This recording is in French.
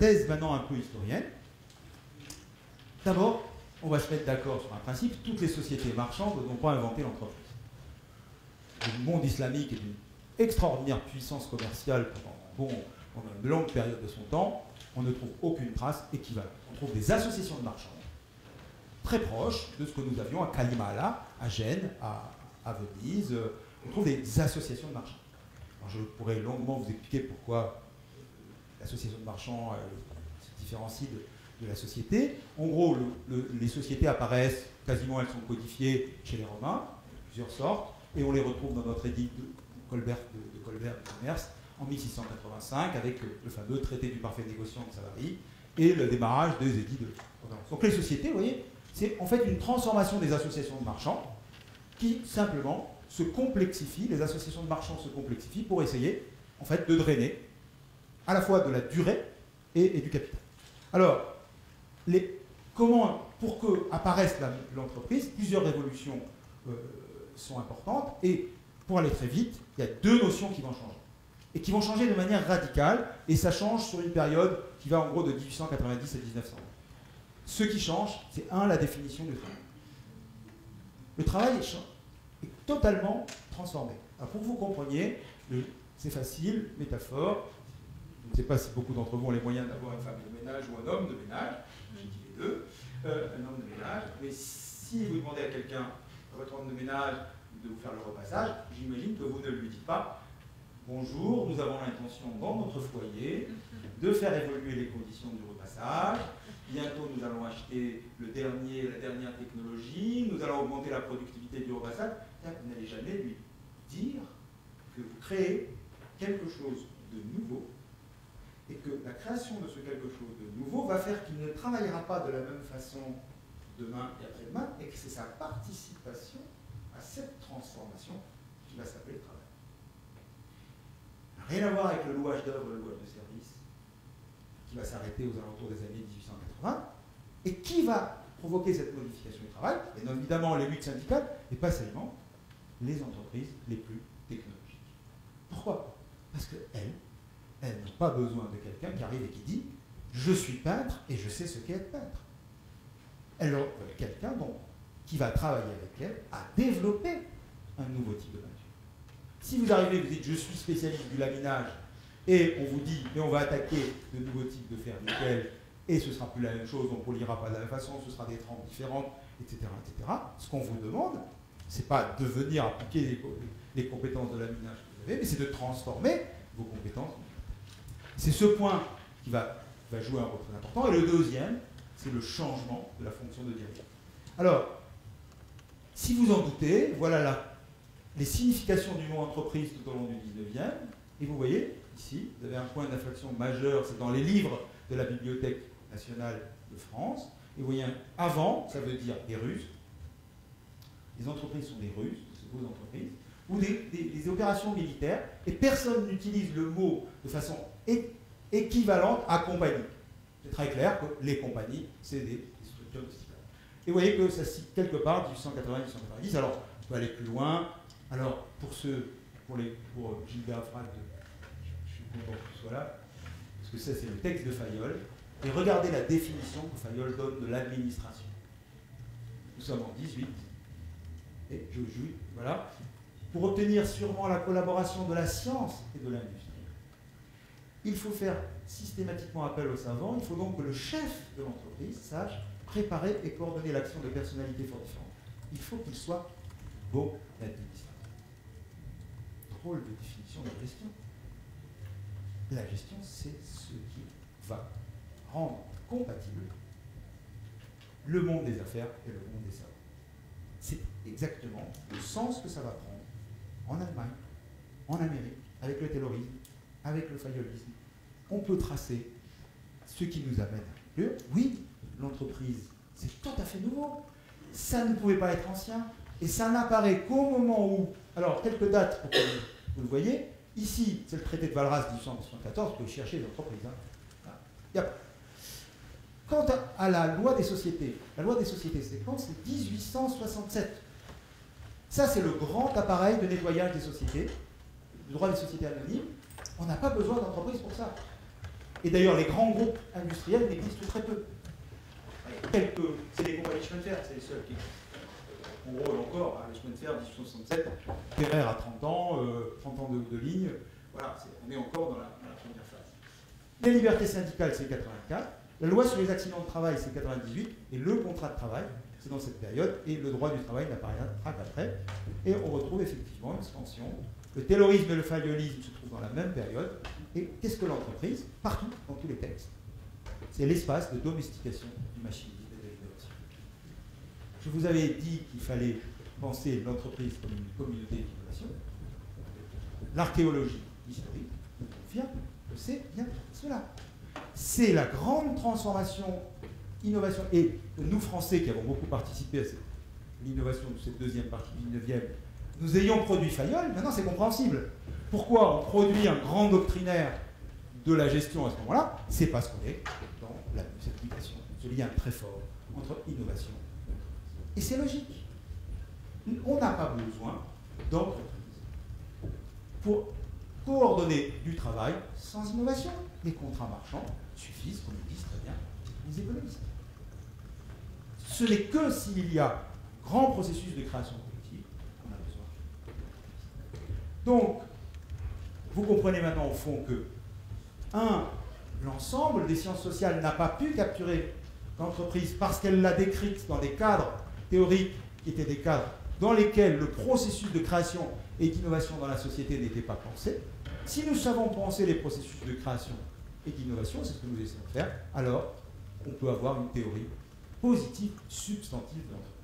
thèse maintenant un peu historienne. D'abord, on va se mettre d'accord sur un principe, toutes les sociétés marchandes n'ont pas inventé l'entreprise. Le monde islamique est d'une extraordinaire puissance commerciale pendant une longue période de son temps. On ne trouve aucune trace équivalente. On trouve des associations de marchands très proches de ce que nous avions à Kalimala, à Gênes, à Venise. On trouve des associations de marchands. Alors je pourrais longuement vous expliquer pourquoi l'association de marchands se différencie de la société. En gros, les sociétés apparaissent, quasiment elles sont codifiées chez les Romains, plusieurs sortes, et on les retrouve dans notre édit de Colbert de commerce en 1685 avec le fameux traité du parfait négociant de Savary et le démarrage des édits de commerce. Donc les sociétés, vous voyez, c'est en fait une transformation des associations de marchands qui simplement se complexifient, les associations de marchands se complexifient pour essayer en fait de drainer à la fois de la durée et du capital. Alors, pour que apparaisse l'entreprise, plusieurs révolutions sont importantes, et pour aller très vite, il y a deux notions qui vont changer. Et qui vont changer de manière radicale, et ça change sur une période qui va en gros de 1890 à 1900. Ce qui change, c'est la définition du travail. Le travail est totalement transformé. Alors pour que vous compreniez, c'est facile, métaphore. Je ne sais pas si beaucoup d'entre vous ont les moyens d'avoir une femme de ménage ou un homme de ménage. J'ai dit les deux. Un homme de ménage. Mais si vous demandez à quelqu'un, à votre homme de ménage, de vous faire le repassage, j'imagine que vous ne lui dites pas « Bonjour, nous avons l'intention dans notre foyer de faire évoluer les conditions du repassage. Bientôt, nous allons acheter la dernière technologie. Nous allons augmenter la productivité du repassage. » Vous n'allez jamais lui dire que vous créez quelque chose de nouveau et que la création de ce quelque chose de nouveau va faire qu'il ne travaillera pas de la même façon demain et après-demain, et que c'est sa participation à cette transformation qui va s'appeler le travail. Rien à voir avec le louage d'œuvre, le louage de service, qui va s'arrêter aux alentours des années 1880, et qui va provoquer cette modification du travail, et non évidemment les luttes syndicales, et pas seulement les entreprises les plus technologiques. Pourquoi? Parce qu'elles n'ont pas besoin de quelqu'un qui arrive et qui dit « Je suis peintre et je sais ce qu'est être peintre ». Elles ont quelqu'un qui va travailler avec elles à développer un nouveau type de peinture. Si vous arrivez et vous dites « Je suis spécialiste du laminage » et on vous dit « Mais on va attaquer de nouveaux types de fer nickel et ce ne sera plus la même chose, on ne polira pas de la même façon, ce sera des trempes différentes, etc. etc. » Ce qu'on vous demande, ce n'est pas de venir appliquer les compétences de laminage que vous avez, mais c'est de transformer vos compétences. C'est ce point qui va jouer un rôle très important. Et le deuxième, c'est le changement de la fonction de dirigeant. Alors, si vous en doutez, voilà les significations du mot entreprise tout au long du 19e. Et vous voyez, ici, vous avez un point d'inflexion majeur, c'est dans les livres de la Bibliothèque nationale de France. Et vous voyez, avant, ça veut dire des ruses. Les entreprises sont des ruses, des grosses entreprises, ou des opérations militaires, et personne n'utilise le mot de façon équivalente à compagnie. C'est très clair que les compagnies, c'est des structures de ce type-là. Et vous voyez que ça se cite quelque part, 1880-1890. Alors, on peut aller plus loin. Alors, pour Gilbert Frade, je suis content que ce soit là, parce que ça, c'est le texte de Fayol. Et regardez la définition que Fayol donne de l'administration. Nous sommes en 18. Et je joue, voilà. Pour obtenir sûrement la collaboration de la science et de l'industrie, il faut faire systématiquement appel aux savants. Il faut donc que le chef de l'entreprise sache préparer et coordonner l'action de personnalités fort différentes. Il faut qu'il soit bon administrateur. Drôle de définition de la gestion. La gestion, c'est ce qui va rendre compatible le monde des affaires et le monde des savoirs. C'est exactement le sens que ça va prendre en Allemagne, en Amérique, avec le taylorisme, avec le fayolisme. On peut tracer ce qui nous amène à l'heure. Oui, l'entreprise, c'est tout à fait nouveau. Ça ne pouvait pas être ancien. Et ça n'apparaît qu'au moment où... Alors, quelques dates pour que vous le voyez. Ici, c'est le traité de Valras 1874. Vous pouvez chercher les entreprises. Hein. Quant à la loi des sociétés, c'est quand? C'est 1867. Ça, c'est le grand appareil de nettoyage des sociétés, le droit des sociétés anonymes. On n'a pas besoin d'entreprise pour ça. Et d'ailleurs, les grands groupes industriels n'existent très peu. C'est les compagnies de chemin de fer, c'est les seuls qui existent. En gros, encore, hein, les chemins de fer, 1867, Ferrer à 30 ans, 30 ans de ligne. Voilà, on est encore dans la première phase. Les libertés syndicales, c'est 84. La loi sur les accidents de travail, c'est 98. Et le contrat de travail, c'est dans cette période. Et le droit du travail n'apparaîtra qu'après. Et on retrouve effectivement une expansion. Le taylorisme et le falliolisme se trouvent dans la même période. Et qu'est-ce que l'entreprise? Partout, dans tous les textes. C'est l'espace de domestication du machinisme et de l'innovation. Je vous avais dit qu'il fallait penser l'entreprise comme une communauté d'innovation. L'archéologie historique nous confirme que c'est bien cela. C'est la grande transformation, innovation. Et nous, Français, qui avons beaucoup participé à l'innovation de cette deuxième partie du 19e, nous ayons produit Fayol, maintenant c'est compréhensible. Pourquoi on produit un grand doctrinaire de la gestion à ce moment-là? C'est parce qu'on est dans cette mutation, ce lien très fort entre innovation et c'est logique. On n'a pas besoin d'entreprise pour coordonner du travail sans innovation. Les contrats marchands suffisent, comme le disent très bien les économistes. Ce n'est que s'il y a grand processus de création collective qu'on a besoin. Donc, vous comprenez maintenant au fond que, l'ensemble des sciences sociales n'a pas pu capturer l'entreprise parce qu'elle l'a décrite dans des cadres théoriques qui étaient des cadres dans lesquels le processus de création et d'innovation dans la société n'était pas pensé. Si nous savons penser les processus de création et d'innovation, c'est ce que nous essayons de faire, alors on peut avoir une théorie positive, substantive de l'entreprise.